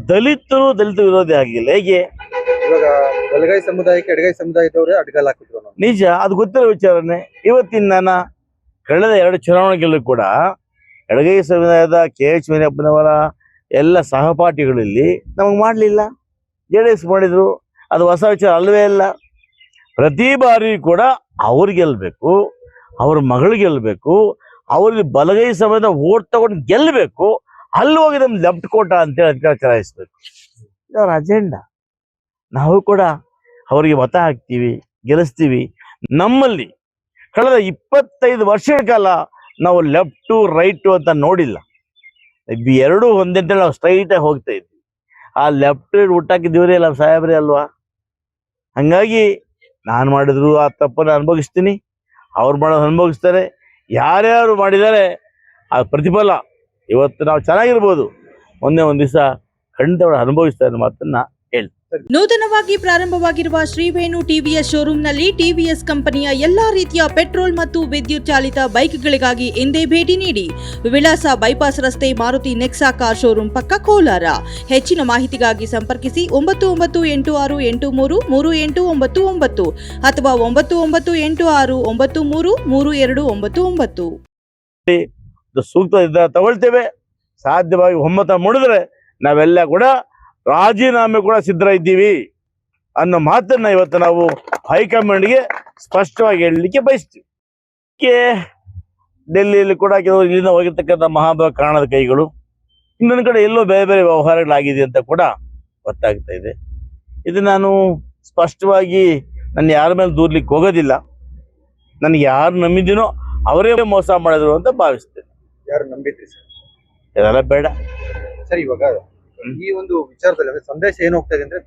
ದಲಿತ ವಿರೋಧಿ ಆಗಿಲ್ಲ. ಹೇಗೆ ಇವಾಗ ಬಲಗೈ ಸಮುದಾಯಕ್ಕೆ ಎಡಗೈ ಸಮುದಾಯದವರೇ ಅಡ್ಡಗಾಲ ಹಾಕಿದ್ರು ನಾವು. ನಿಜ, ಅದು ಗೊತ್ತಿರೋ ವಿಚಾರನೆ. ಇವತ್ತಿನ ನಾನು ಕಳೆದ 2 ಚುನಾವಣೆಗಳಲ್ಲೂ ಕೂಡ ಎಡಗೈ ಸಮುದಾಯದ KH ಮುನಿಯಪ್ಪನವರ ಎಲ್ಲ ಸಹಪಾಠಿಗಳಲ್ಲಿ ನಮಗೆ ಮಾಡಲಿಲ್ಲ, JDS ಮಾಡಿದ್ರು. ಅದು ಹೊಸ ವಿಚಾರ ಅಲ್ವೇ ಇಲ್ಲ. ಪ್ರತಿ ಬಾರಿ ಕೂಡ ಅವ್ರು ಗೆಲ್ಲಬೇಕು, ಅವ್ರ ಮಗಳು ಗೆಲ್ಲಬೇಕು, ಅವ್ರಿಗೆ ಬಲಗೈ ಸಮಯದ ಓಟ್ ತಗೊಂಡು ಗೆಲ್ಲಬೇಕು, ಅಲ್ಲಿ ಹೋಗಿ ನಮ್ಮ ಲೆಫ್ಟ್ ಕೋಟ ಅಂತೇಳಿ ಅಧಿಕಾರ ಚಲಾಯಿಸ್ಬೇಕು. ಅವ್ರ ಅಜೆಂಡಾ. ನಾವು ಕೂಡ ಅವರಿಗೆ ಮತ ಹಾಕ್ತೀವಿ, ಗೆಲ್ಲಿಸ್ತೀವಿ. ನಮ್ಮಲ್ಲಿ ಕಳೆದ 25 ವರ್ಷಗಳ ಕಾಲ ನಾವು ಲೆಫ್ಟು ರೈಟು ಅಂತ ನೋಡಿಲ್ಲ. ಎರಡೂ ಒಂದೇ ಅಂತೇಳಿ ನಾವು ಸ್ಟ್ರೈಟಾಗಿ ಹೋಗ್ತಾ ಇದ್ವಿ. ಆ ಲೆಫ್ಟ್ ಹುಟ್ಟಾಕಿದ್ದೀವ್ರಿ ಅಲ್ಲ ಸಾಹೇಬ್ರಿ ಅಲ್ವಾ? ಹಂಗಾಗಿ ನಾನು ಮಾಡಿದ್ರು ಆ ತಪ್ಪನ್ನು ಅನುಭವಿಸ್ತೀನಿ, ಅವ್ರು ಮಾಡೋದು ಅನುಭವಿಸ್ತಾರೆ. ಯಾರ್ಯಾರು ಮಾಡಿದ್ದಾರೆ ಆ ಪ್ರತಿಫಲ ಇವತ್ತು ನಾವು ಚೆನ್ನಾಗಿರ್ಬೋದು, ಒಂದೇ ಒಂದು ದಿವಸ ಖಂಡಿತ ಅನುಭವಿಸ್ತಾರೆ ಅನ್ನೋ ಮಾತನ್ನ ಹೇಳ್ತೀನಿ. ನೂತನವಾಗಿ ಪ್ರಾರಂಭವಾಗಿರುವ ಶ್ರೀವೇಣು ಟಿವಿಎಸ್ ಶೋರೂಮ್ನಲ್ಲಿ ಟಿವಿಎಸ್ ಕಂಪನಿಯ ಎಲ್ಲಾ ರೀತಿಯ ಪೆಟ್ರೋಲ್ ಮತ್ತು ವಿದ್ಯುತ್ ಚಾಲಿತ ಬೈಕ್ಗಳಿಗಾಗಿ ಎಂದೇ ಭೇಟಿ ನೀಡಿ. ವಿಳಾಸ ಬೈಪಾಸ್ ರಸ್ತೆ, ಮಾರುತಿ ನೆಕ್ಸಾ ಕಾರ್ ಶೋರೂಮ್ ಪಕ್ಕ, ಕೋಲಾರ. ಹೆಚ್ಚಿನ ಮಾಹಿತಿಗಾಗಿ ಸಂಪರ್ಕಿಸಿ 9986833899 ಅಥವಾ 9986933299. ಸೂಕ್ತ ನಿರ್ಧಾರ ತಗೊಳ್ತೇವೆ. ಸಾಧ್ಯವಾಗಿ ಒಮ್ಮತ ಮೂಡಿದ್ರೆ ನಾವೆಲ್ಲ ಕೂಡ ರಾಜೀನಾಮೆ ಕೂಡ ಸಿದ್ಧ ಇದ್ದೀವಿ ಅನ್ನೋ ಮಾತನ್ನ ಇವತ್ತು ನಾವು ಹೈಕಮಾಂಡ್ಗೆ ಸ್ಪಷ್ಟವಾಗಿ ಹೇಳಲಿಕ್ಕೆ ಬಯಸ್ತೀವಿ. ಡೆಲ್ಲಿಯಲ್ಲಿ ಕೂಡ ಕೆಲವರು ಇಲ್ಲಿಂದ ಹೋಗಿರ್ತಕ್ಕಂಥ ಮಹಾಭಾವ ಕಾರಣದ ಕೈಗಳು, ಇನ್ನೊಂದು ಕಡೆ ಎಲ್ಲೋ ಬೇರೆ ಬೇರೆ ವ್ಯವಹಾರಗಳಾಗಿದೆ ಅಂತ ಕೂಡ ಗೊತ್ತಾಗ್ತಾ ಇದೆ. ಇದು ನಾನು ಸ್ಪಷ್ಟವಾಗಿ ನನ್ನ ಯಾರ ಮೇಲೆ ದೂರ್ಲಿಕ್ಕೆ ಹೋಗೋದಿಲ್ಲ. ನನಗೆ ಯಾರು ನಂಬಿದ್ದೀನೋ ಅವರೇ ಮೋಸ ಮಾಡಿದ್ರು ಅಂತ ಭಾವಿಸ್ತೇನೆ. ಯಾರು ನಂಬಿದ್ರಿ ಸರ್? ಇದೆಲ್ಲ ಬೇಡ ಸರ್. ಇವಾಗ ಈ ಒಂದು ವಿಚಾರದಲ್ಲಿ ಸಂದೇಶ ಏನು ಹೋಗ್ತಾ ಇದೆ ಅಂದ್ರೆ